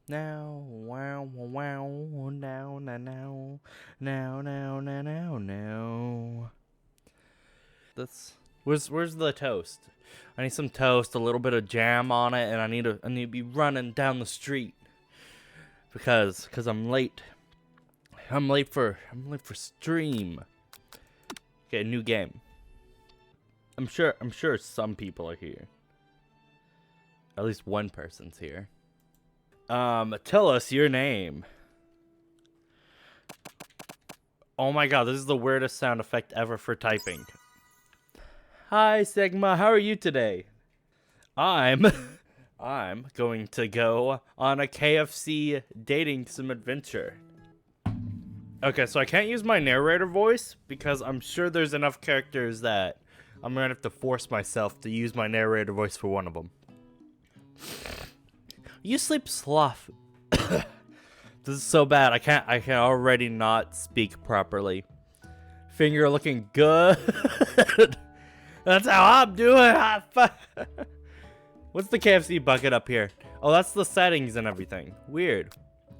Now, wow, wow, wow, now, now, now, now, now, now, now, now. Where's the toast? I need some toast, a little bit of jam on it, and I need to be running down the street because I'm late. I'm late for stream. Okay, a new game. I'm sure some people are here. At least one person's here. Tell us your name. Oh my god, this is the weirdest sound effect ever for typing. Hi, Sigma, how are you today? I'm going to go on a KFC dating sim adventure. Okay, so I can't use my narrator voice because I'm sure there's enough characters that I'm gonna have to force myself to use my narrator voice for one of them. You sleep sloth. This is so bad. I can already not speak properly. Finger looking good. That's how I'm doing. What's the KFC bucket up here? Oh, that's the settings and everything. Weird.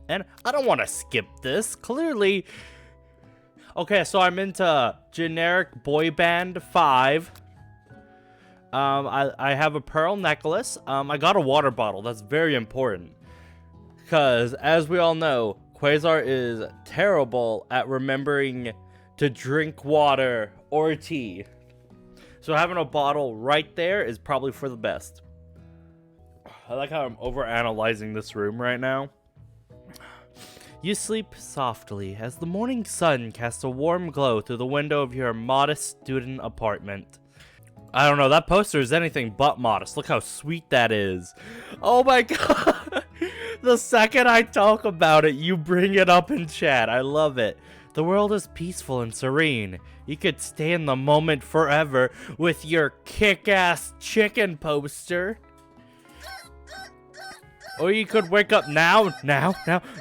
And I don't want to skip this. Clearly. Okay, so I'm into generic boy band 5. I have a pearl necklace. I got a water bottle. That's very important. Because, as we all know, Quasar is terrible at remembering to drink water or tea. So having a bottle right there is probably for the best. I like how I'm overanalyzing this room right now. You sleep softly as the morning sun casts a warm glow through the window of your modest student apartment. I don't know, that poster is anything but modest. Look how sweet that is. Oh my god. The second I talk about it, you bring it up in chat. I love it. The world is peaceful and serene. You could stay in the moment forever with your kick-ass chicken poster. Or you could wake up now.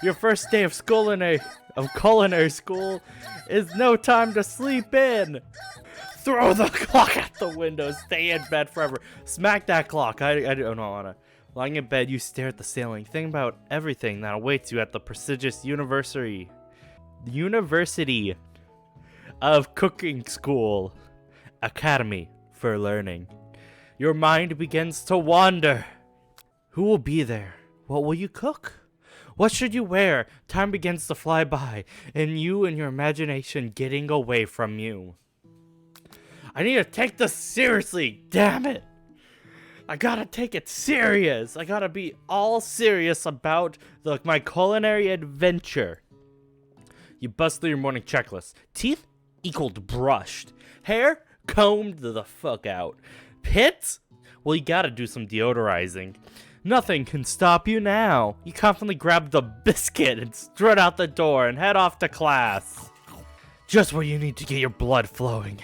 Your first day of culinary school is no time to sleep in. Throw the clock out the window. Stay in bed forever. Smack that clock. I don't know. Lying in bed, you stare at the ceiling. Think about everything that awaits you at the prestigious University of Cooking School Academy for Learning. Your mind begins to wander. Who will be there? What will you cook? What should you wear? Time begins to fly by, and you and your imagination getting away from you. I need to take this seriously, damn it! I gotta take it serious. I gotta be all serious about my culinary adventure. You bust through your morning checklist. Teeth equaled brushed. Hair combed the fuck out. Pits? Well, you gotta do some deodorizing. Nothing can stop you now. You confidently grab the biscuit and strut out the door and head off to class. Just where you need to get your blood flowing.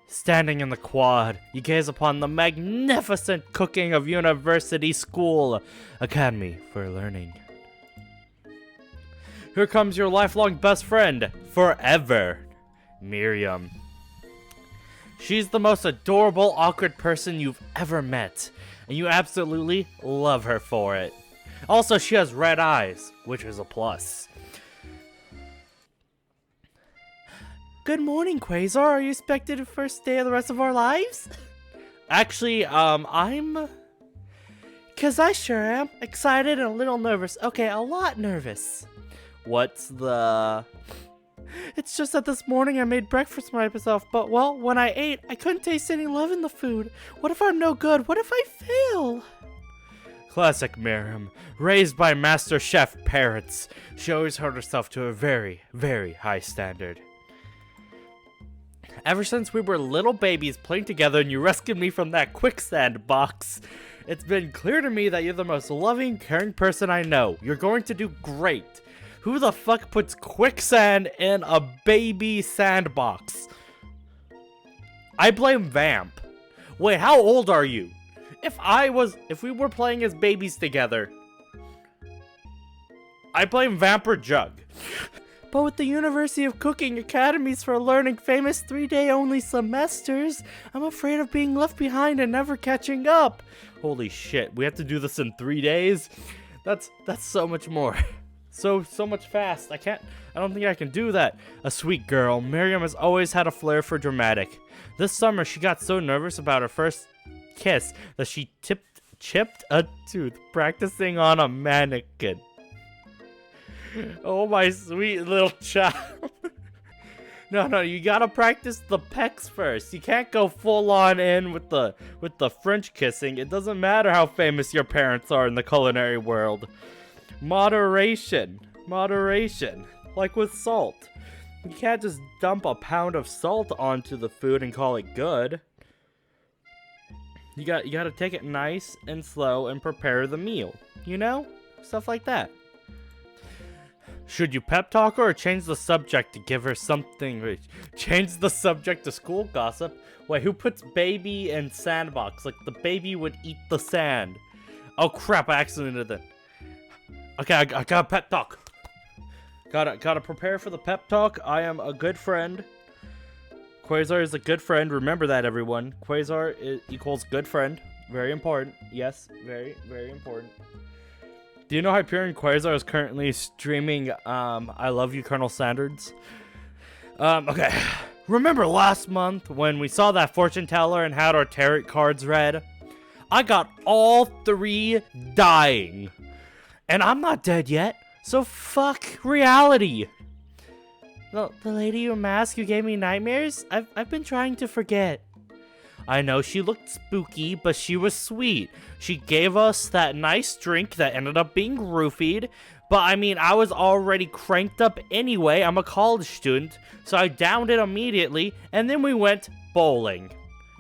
Standing in the quad, you gaze upon the magnificent cooking of University School Academy for Learning. Here comes your lifelong best friend, forever, Miriam. She's the most adorable, awkward person you've ever met, and you absolutely love her for it. Also, she has red eyes, which is a plus. Good morning, Quasar. Are you expected the first day of the rest of our lives? Actually, Cause I sure am. Excited and a little nervous. Okay, a lot nervous. What's the... It's just that this morning I made breakfast for myself, but well, when I ate, I couldn't taste any love in the food. What if I'm no good? What if I fail? Classic Miriam. Raised by Master Chef parents, she always held herself to a very, very high standard. Ever since we were little babies playing together and you rescued me from that quicksand box, it's been clear to me that you're the most loving, caring person I know. You're going to do great. Who the fuck puts quicksand in a baby sandbox? I blame Vamp. Wait, how old are you? If we were playing as babies together, I blame Vamp or Jug. But with the University of Cooking Academies for Learning famous 3-day only semesters, I'm afraid of being left behind and never catching up. Holy shit, we have to do this in 3 days? That's so much more. So much fast. I don't think I can do that. A sweet girl, Miriam has always had a flair for dramatic. This summer, she got so nervous about her first kiss that she chipped a tooth practicing on a mannequin. Oh, my sweet little child. No, you gotta practice the pecs first. You can't go full on in with the French kissing. It doesn't matter how famous your parents are in the culinary world. Moderation. Like with salt. You can't just dump a pound of salt onto the food and call it good. You gotta take it nice and slow and prepare the meal. You know? Stuff like that. Should you pep talk her or change the subject to give her something? Change the subject to school gossip? Wait, who puts baby in sandbox? Like the baby would eat the sand. Oh crap, I accidentally did that. Okay, I gotta pep talk. Gotta prepare for the pep talk. I am a good friend. Quasar is a good friend. Remember that, everyone. Quasar equals good friend. Very important. Yes, very, very important. Do you know Hyperionquasar is currently streaming I Love You, Colonel Sanders? Okay. Remember last month when we saw that fortune teller and had our tarot cards read? I got all 3 dying. And I'm not dead yet, so fuck reality. The lady in mask who gave me nightmares? I've been trying to forget. I know she looked spooky, but she was sweet. She gave us that nice drink that ended up being roofied. But I mean, I was already cranked up anyway. I'm a college student, so I downed it immediately, and then we went bowling.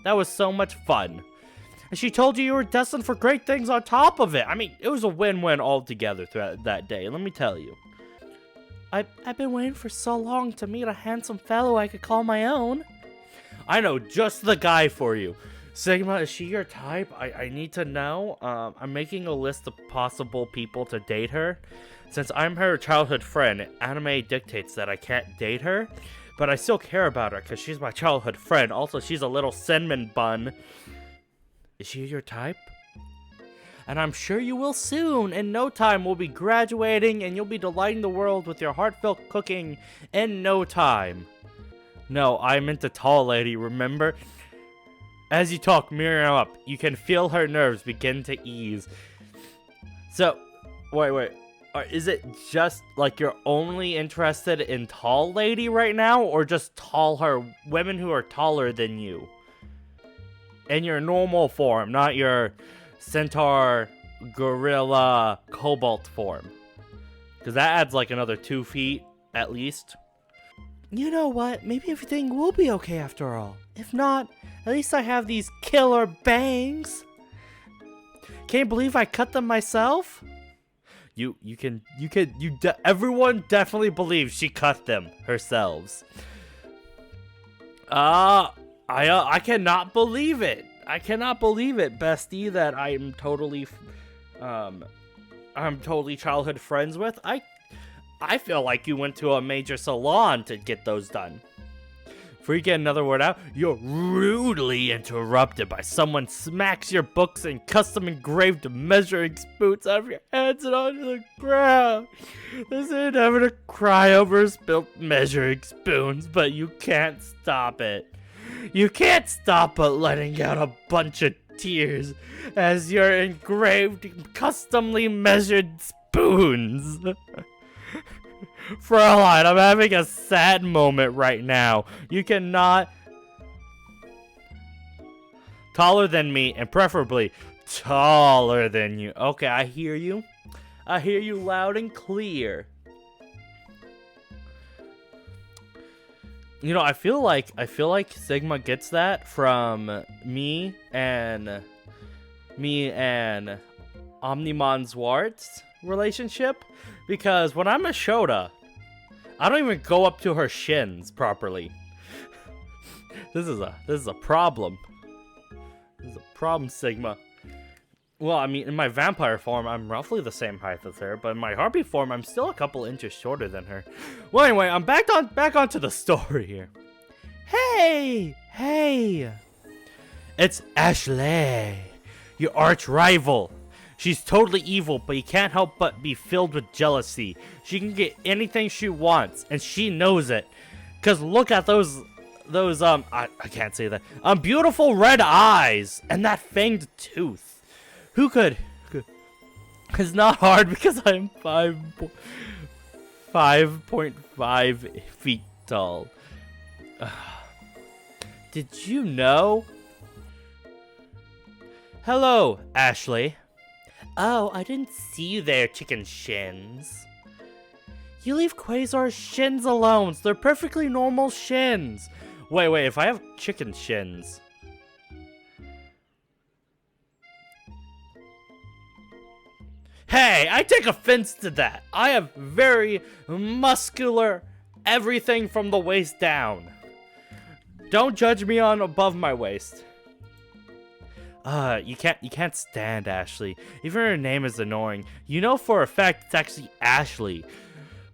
That was so much fun. And she told you were destined for great things on top of it. I mean, it was a win-win altogether throughout that day, let me tell you. I've been waiting for so long to meet a handsome fellow I could call my own. I know just the guy for you. Sigma, is she your type? I need to know. I'm making a list of possible people to date her. Since I'm her childhood friend, anime dictates that I can't date her. But I still care about her because she's my childhood friend. Also, she's a little cinnamon bun. Is she your type? And I'm sure you will soon. In no time, we'll be graduating and you'll be delighting the world with your heartfelt cooking in no time. No, I meant the tall lady, remember? As you talk Miriam up, you can feel her nerves begin to ease. So, wait. Is it just like you're only interested in tall lady right now? Or just women who are taller than you? In your normal form, not your centaur, gorilla, cobalt form. Because that adds like another 2 feet, at least. You know what? Maybe everything will be okay after all. If not, at least I have these killer bangs. Can't you believe I cut them myself? Everyone definitely believes she cut them herself. I cannot believe it. I cannot believe it, bestie, that I'm totally childhood friends with. I feel like you went to a major salon to get those done. Before you get another word out, you're rudely interrupted by someone smacks your books and custom engraved measuring spoons out of your hands and onto the ground. This is never to cry over spilt measuring spoons, but you can't stop it. You can't stop but letting out a bunch of tears as your engraved, customly measured spoons. Fraulein, I'm having a sad moment right now. You cannot... Taller than me, and preferably taller than you. Okay, I hear you. I hear you loud and clear. You know, I feel like Sigma gets that from me and Omnimon Zwart's relationship, because when I'm a Shota, I don't even go up to her shins properly. This is a problem. This is a problem, Sigma. Well, I mean, in my vampire form, I'm roughly the same height as her, but in my harpy form, I'm still a couple inches shorter than her. Well, anyway, I'm back onto the story here. Hey! It's Ashley, your arch rival. She's totally evil, but you can't help but be filled with jealousy. She can get anything she wants, and she knows it. Cause look at those I can't say that. Beautiful red eyes and that fanged tooth. Who could? It's not hard because I'm 5.5 feet tall. Did you know? Hello, Ashley. Oh, I didn't see you there, chicken shins. You leave Quasar's shins alone. They're perfectly normal shins. Wait, if I have chicken shins. Hey, I take offense to that. I have very muscular everything from the waist down. Don't judge me on above my waist. You can't stand Ashley. Even her name is annoying. You know for a fact it's actually Ashley.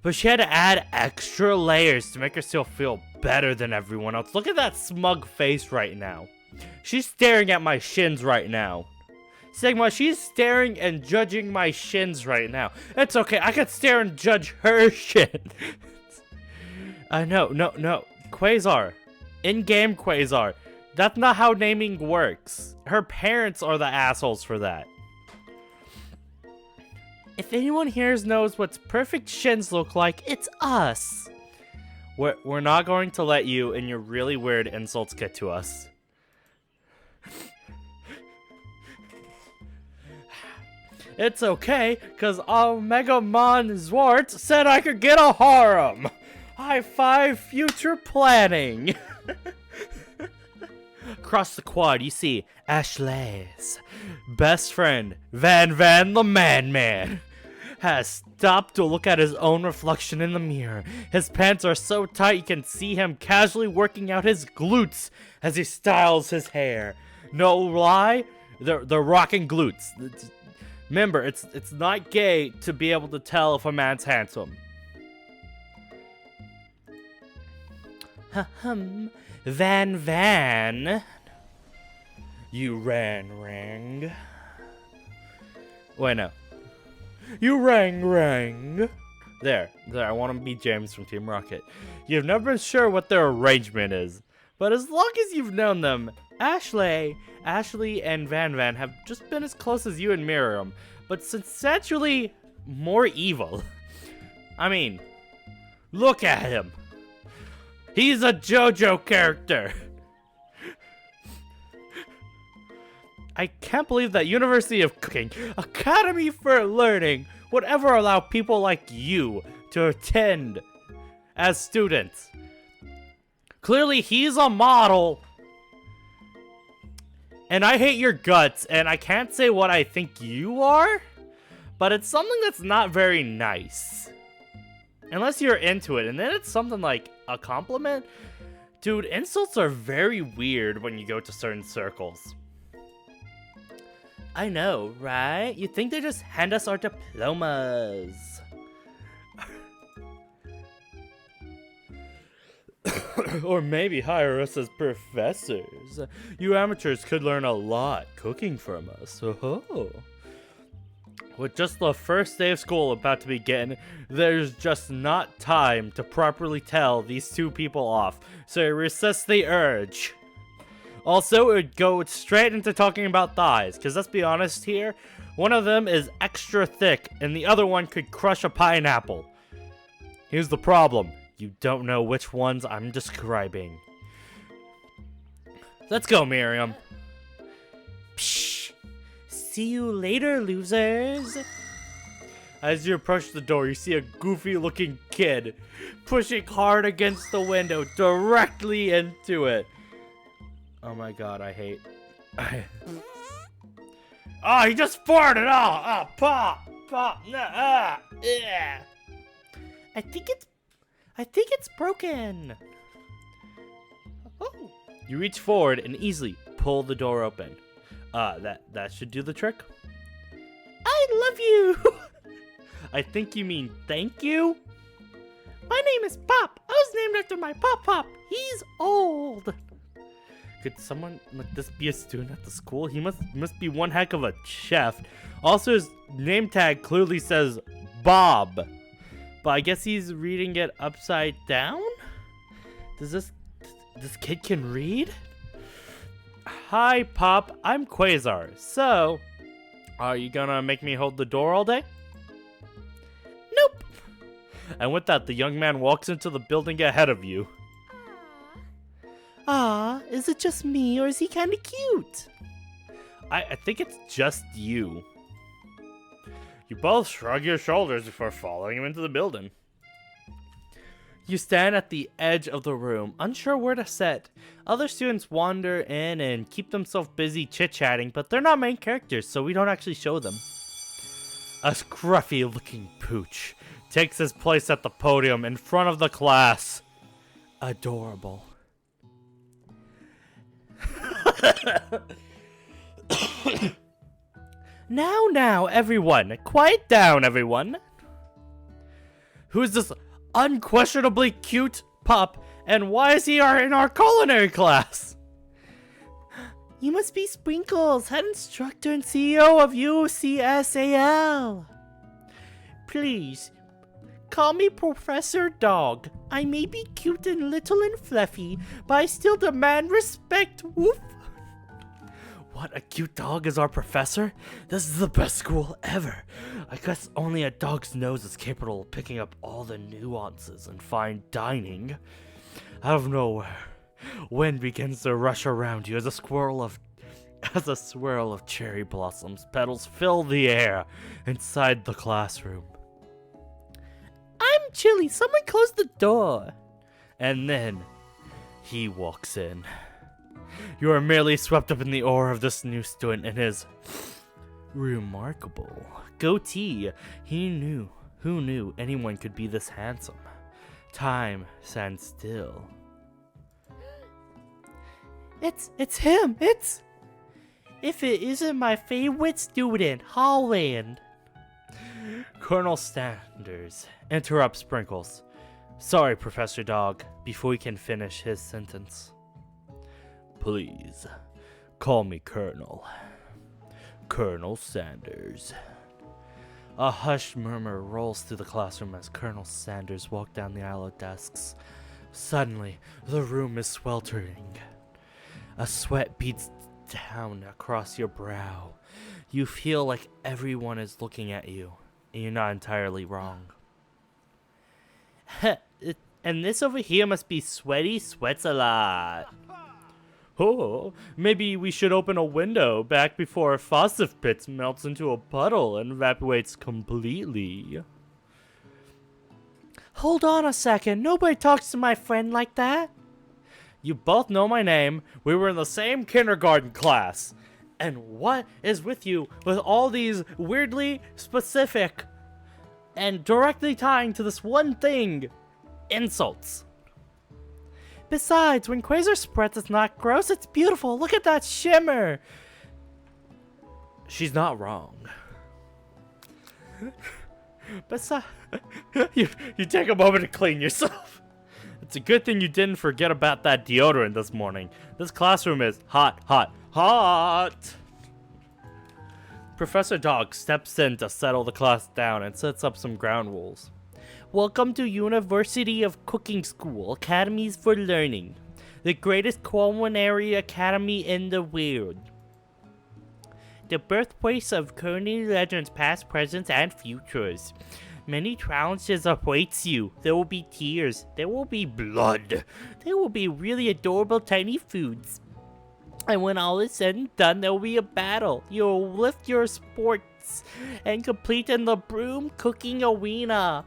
But she had to add extra layers to make herself feel better than everyone else. Look at that smug face right now. She's staring at my shins right now. Sigma, she's staring and judging my shins right now. It's okay, I could stare and judge her shit. No. Quasar. In-game Quasar. That's not how naming works. Her parents are the assholes for that. If anyone here knows what perfect shins look like, it's us. We're not going to let you and your really weird insults get to us. It's okay, cause Omega Mon Zwart said I could get a harem. High five future planning. Across the quad, you see Ashley's best friend, Van the Man, has stopped to look at his own reflection in the mirror. His pants are so tight you can see him casually working out his glutes as he styles his hair. No lie, they're rocking glutes. Remember, it's not gay to be able to tell if a man's handsome. Van. You rang. Wait, no. You rang. There, I want to be James from Team Rocket. You've never been sure what their arrangement is, but as long as you've known them, Ashley and Van have just been as close as you and Miriam, but substantially more evil. I mean, look at him. He's a JoJo character. I can't believe that University of Cooking, Academy for Learning, would ever allow people like you to attend as students. Clearly, he's a model. And I hate your guts, and I can't say what I think you are, but it's something that's not very nice. Unless you're into it, and then it's something like a compliment. Dude, insults are very weird when you go to certain circles. I know, right? You'd think they just hand us our diplomas. Or maybe hire us as professors. You amateurs could learn a lot cooking from us. Oh. With just the first day of school about to begin, there's just not time to properly tell these two people off, so resist the urge. Also, it would go straight into talking about thighs, because let's be honest here, one of them is extra thick, and the other one could crush a pineapple. Here's the problem. You don't know which ones I'm describing. Let's go, Miriam. Psh. See you later, losers. As you approach the door, you see a goofy-looking kid pushing hard against the window directly into it. Oh my god, I hate... Oh, he just farted! Oh, pop! Yeah. I think it's broken. Oh. You reach forward and easily pull the door open. That should do the trick. I love you! I think you mean thank you? My name is Pop. I was named after my Pop. He's old. Could someone like this be a student at the school? He must be one heck of a chef. Also, his name tag clearly says Bob, but I guess he's reading it upside down. Does this kid can read? Hi, Pop. I'm Quasar. So, are you gonna make me hold the door all day? Nope. And with that, the young man walks into the building ahead of you. Is it just me, or is he kind of cute? I think it's just you. You both shrug your shoulders before following him into the building. You stand at the edge of the room, unsure where to sit. Other students wander in and keep themselves busy chit-chatting, but they're not main characters, so we don't actually show them. A scruffy-looking pooch takes his place at the podium in front of the class. Adorable. Now, everyone. Quiet down, everyone. Who's this unquestionably cute pup, and why is he in our culinary class? You must be Sprinkles, head instructor and CEO of UCSAL. Please, call me Professor Dog. I may be cute and little and fluffy, but I still demand respect. Woof. What, a cute dog is our professor? This is the best school ever. I guess only a dog's nose is capable of picking up all the nuances in fine dining. Out of nowhere, wind begins to rush around you as a swirl of cherry blossoms petals fill the air inside the classroom. I'm chilly. Someone close the door. And then he walks in. You are merely swept up in the aura of this new student and his remarkable goatee. Who knew anyone could be this handsome? Time stands still. It's him. If it isn't my favorite student, Holland. Colonel Sanders interrupts Sprinkles. Sorry, Professor Dog, before he can finish his sentence. Please, call me Colonel. Colonel Sanders. A hushed murmur rolls through the classroom as Colonel Sanders walks down the aisle of desks. Suddenly, the room is sweltering. A sweat beats down across your brow. You feel like everyone is looking at you, and you're not entirely wrong. And this over here must be Sweaty Sweats a Lot. Oh, maybe we should open a window back before Fossil Pits melts into a puddle and evaporates completely. Hold on a second. Nobody talks to my friend like that. You both know my name. We were in the same kindergarten class. And what is with you with all these weirdly specific and directly tying to this one thing? Insults. Besides, when Quasar spreads, it's not gross, it's beautiful. Look at that shimmer. She's not wrong. Besides, you take a moment to clean yourself. It's a good thing you didn't forget about that deodorant this morning. This classroom is hot. Professor Dog steps in to settle the class down and sets up some ground rules. Welcome to University of Cooking School, Academies for Learning, the greatest culinary academy in the world. The birthplace of culinary legends past, present, and futures. Many challenges awaits you. There will be tears. There will be blood. There will be really adorable tiny foods. And when all is said and done, there will be a battle. You'll lift your sports and compete in the broom cooking arena.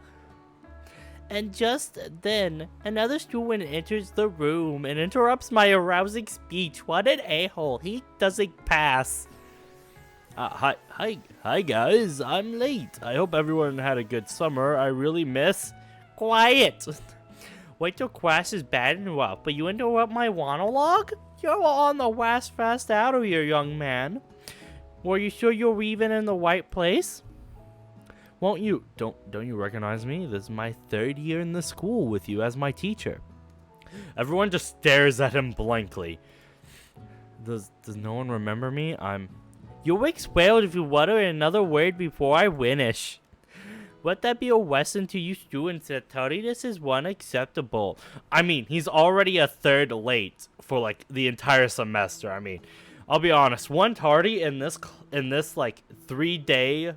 And just then, another student enters the room and interrupts my arousing speech. What an a-hole. He doesn't pass. Hi guys. I'm late. I hope everyone had a good summer. I really miss... Quiet! Wait till class is bad and rough, but you interrupt my monologue? You're on the fast out of here, young man. Were you sure you were even in the right place? Won't you? Don't you recognize me? This is my third year in the school with you as my teacher. Everyone just stares at him blankly. Does no one remember me? You explained if you water another word before I finish. Would that be a lesson to you students that tardiness is unacceptable? I mean, he's already a third late for like the entire semester. I mean, I'll be honest, one tardy in this like 3-day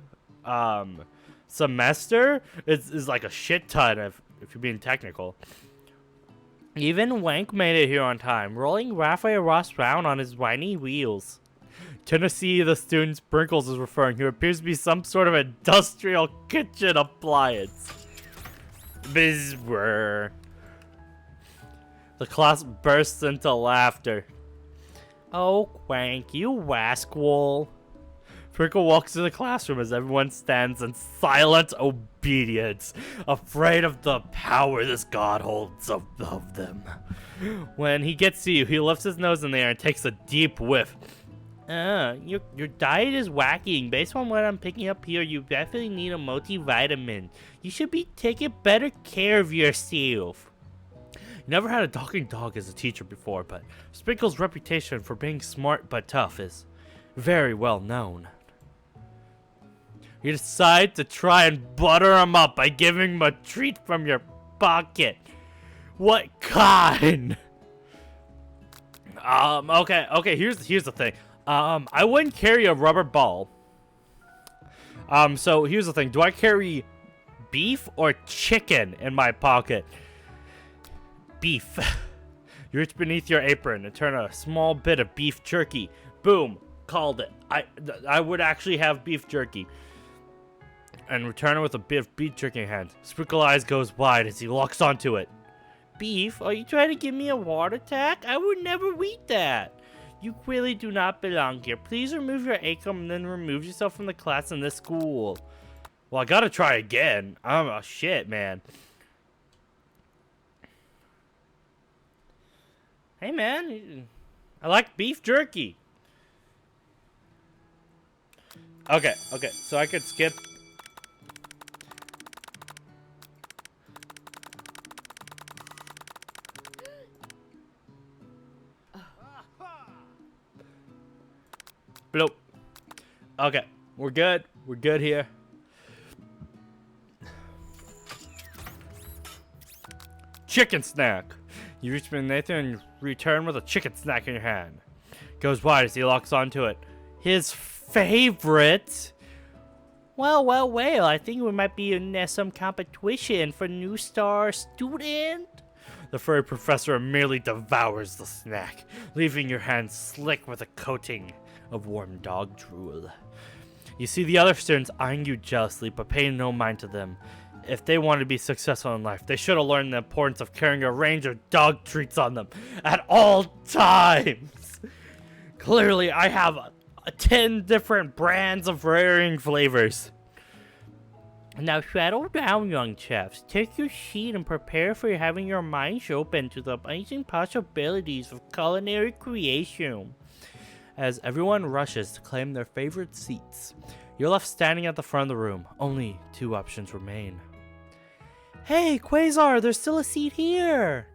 semester is like a shit ton if you're being technical. Even Wank made it here on time, rolling Raphael Ross round on his whiny wheels. Tennessee, the student Sprinkles is referring to, appears to be some sort of industrial kitchen appliance. Bizbrr. The class bursts into laughter. Oh, Quank, you rascal. Sprinkle walks to the classroom as everyone stands in silent obedience, afraid of the power this god holds above them. When he gets to you, he lifts his nose in the air and takes a deep whiff. Your diet is whacking. Based on what I'm picking up here, you definitely need a multivitamin. You should be taking better care of yourself. Never had a talking dog as a teacher before, but Sprinkle's reputation for being smart but tough is very well known. You decide to try and butter him up by giving him a treat from your pocket. What kind? Okay, here's the thing. I wouldn't carry a rubber ball. So here's the thing. Do I carry beef or chicken in my pocket? Beef. You reach beneath your apron and turn a small bit of beef jerky. Boom. Called it. I would actually have beef jerky. And return it with a bit of beef jerky in hand. Sprinkle eyes goes wide as he locks onto it. Beef? Are you trying to give me a heart attack? I would never eat that. You clearly do not belong here. Please remove your ACOM and then remove yourself from the class in this school. Well, I gotta try again. Oh, shit, man. Hey, man. I like beef jerky. Okay. So I could skip. Bloop. Okay, we're good. We're good here. Chicken snack. You reach beneath Nathan and return with a chicken snack in your hand. Goes wide as he locks onto it. His favorite. Well. I think we might be in some competition for new star student. The furry professor merely devours the snack, leaving your hands slick with a coating of warm dog drool. You see the other students eyeing you jealously, but paying no mind to them. If they want to be successful in life, they should have learned the importance of carrying a range of dog treats on them at all times. Clearly, I have 10 different brands of varying flavors. Now settle down, young chefs. Take your seat and prepare for having your minds open to the amazing possibilities of culinary creation. As everyone rushes to claim their favorite seats, you're left standing at the front of the room. Only 2 options remain. Hey, Quasar, there's still a seat here!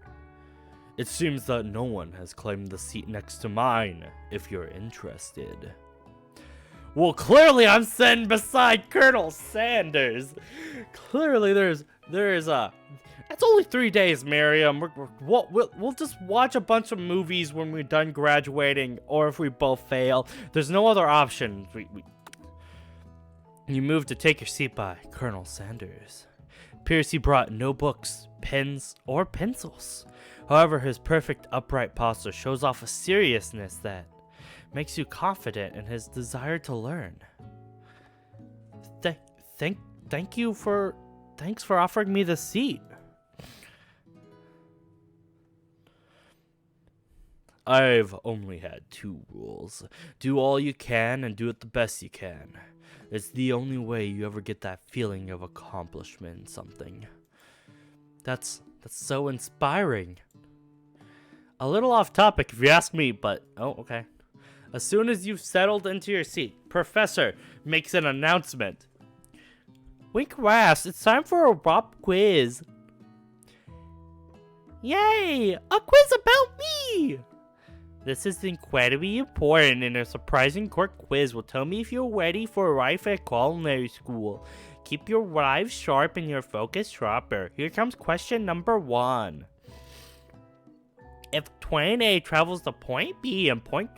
It seems that no one has claimed the seat next to mine, if you're interested. Well, clearly I'm sitting beside Colonel Sanders. Clearly there is a... It's only 3 days, Miriam. We'll just watch a bunch of movies when we're done graduating, or if we both fail. There's no other option. You move to take your seat by Colonel Sanders. Appears he brought no books, pens, or pencils. However, his perfect upright posture shows off a seriousness that makes you confident in his desire to learn. Thanks for offering me the seat. I've only had 2 rules. Do all you can and do it the best you can. It's the only way you ever get that feeling of accomplishment in something. That's so inspiring. A little off topic if you ask me, but oh, okay. As soon as you've settled into your seat, Professor makes an announcement. Wink Ras, it's time for a pop quiz. Yay! A quiz about me! This is incredibly important, and a surprising quick quiz will tell me if you're ready for life at culinary school. Keep your lives sharp and your focus sharper. Here comes question number 1. If train A travels to point B and point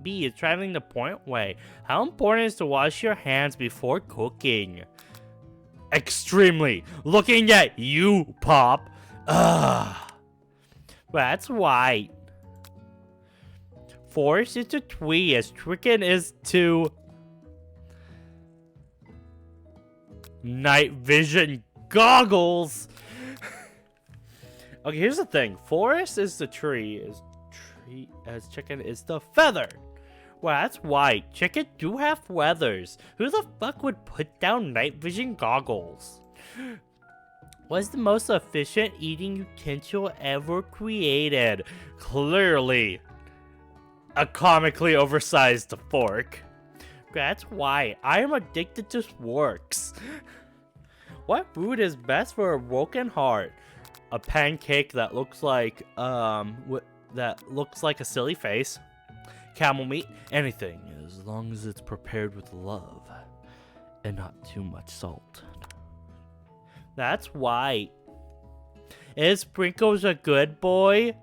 B is traveling to point A, how important is to wash your hands before cooking? Extremely. Looking at you, Pop. Ugh. That's right. Force is to tree as chicken is to night vision goggles. Okay, here's the thing. Forest is the tree as chicken is the feather. Well, that's right. Chicken do have feathers. Who the fuck would put down night vision goggles? What's the most efficient eating utensil ever created? Clearly, a comically oversized fork. That's why I am addicted to forks. What food is best for a broken heart? A pancake that looks like a silly face. Camel meat, anything as long as it's prepared with love and not too much salt. That's right. Is Sprinkles a good boy?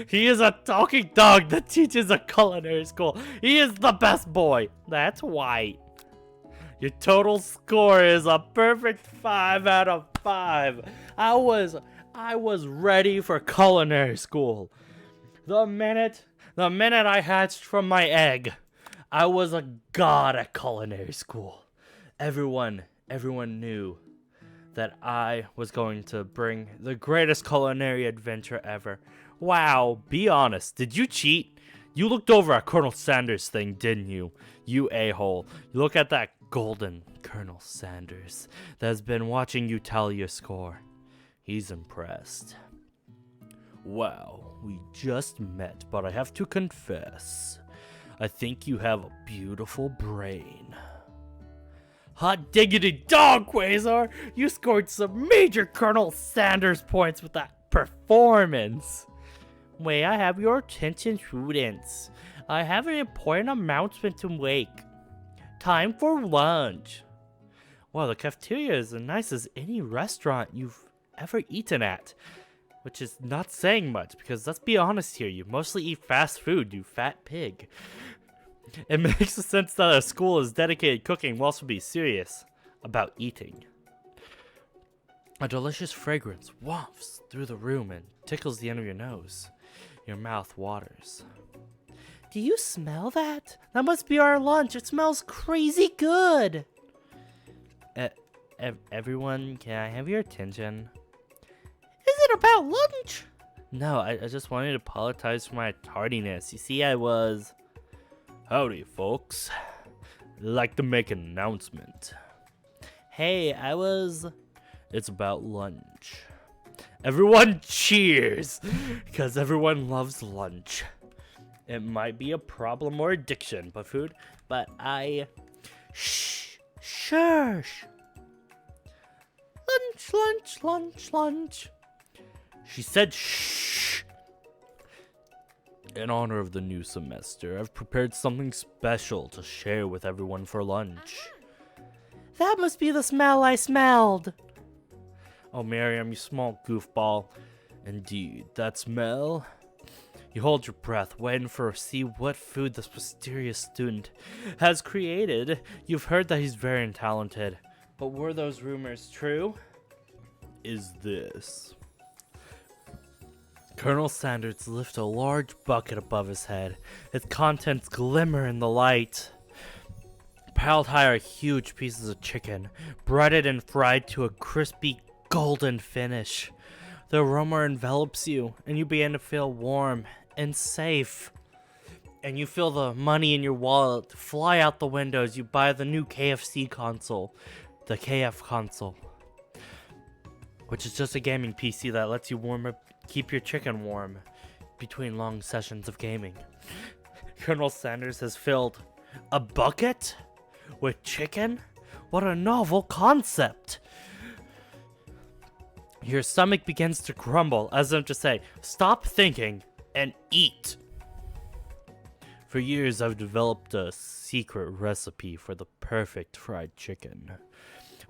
He is a talking dog that teaches a culinary school. He is the best boy. That's right. Your total score is a perfect 5 out of 5. I was ready for culinary school. The minute I hatched from my egg, I was a god at culinary school. Everyone knew that I was going to bring the greatest culinary adventure ever. Wow, be honest, did you cheat? You looked over at Colonel Sanders' thing, didn't you? You a-hole. You look at that golden Colonel Sanders that has been watching you tally your score. He's impressed. Wow, we just met, but I have to confess, I think you have a beautiful brain. Hot diggity dog, Quasar! You scored some major Colonel Sanders points with that performance. May I have your attention, students? I have an important announcement to make. Time for lunch. Wow, the cafeteria is as nice as any restaurant you've ever eaten at. Which is not saying much, because let's be honest here, you mostly eat fast food, you fat pig. It makes sense that a school is dedicated to cooking will also be serious about eating. A delicious fragrance wafts through the room and tickles the end of your nose. Your mouth waters. Do you smell that? That must be our lunch. It smells crazy good. Everyone, can I have your attention? Is it about lunch? No, I just wanted to apologize for my tardiness. You see, Howdy, folks. I'd like to make an announcement. Hey, It's about lunch. Everyone cheers! Because everyone loves lunch. It might be a problem or addiction, but Shush! Lunch. She said shh. In honor of the new semester, I've prepared something special to share with everyone for lunch. That must be the smell I smelled. Oh, Miriam, you small goofball. Indeed, that smell. You hold your breath, waiting to see what food this mysterious student has created. You've heard that he's very talented, but were those rumors true? Is this? Colonel Sanders lifts a large bucket above his head. Its contents glimmer in the light. Piled high are huge pieces of chicken, breaded and fried to a crispy golden finish. The aroma envelops you, and you begin to feel warm and safe. And you feel the money in your wallet fly out the window as you buy the new KFC console, the KF console, which is just a gaming PC that lets you keep your chicken warm between long sessions of gaming. Colonel Sanders has filled a bucket with chicken? What a novel concept! Your stomach begins to grumble as if to say, stop thinking and eat. For years, I've developed a secret recipe for the perfect fried chicken.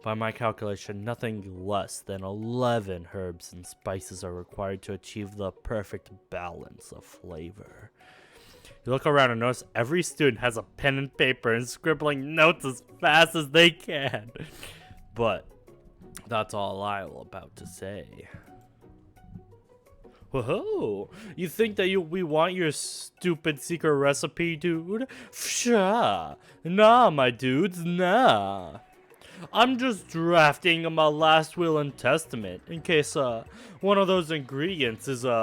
By my calculation, nothing less than 11 herbs and spices are required to achieve the perfect balance of flavor. You look around and notice every student has a pen and paper and scribbling notes as fast as they can. But that's all I'm about to say. Whoa, you think that we want your stupid secret recipe, dude? Pshaw. Nah, my dudes, nah. I'm just drafting my last will and testament in case one of those ingredients is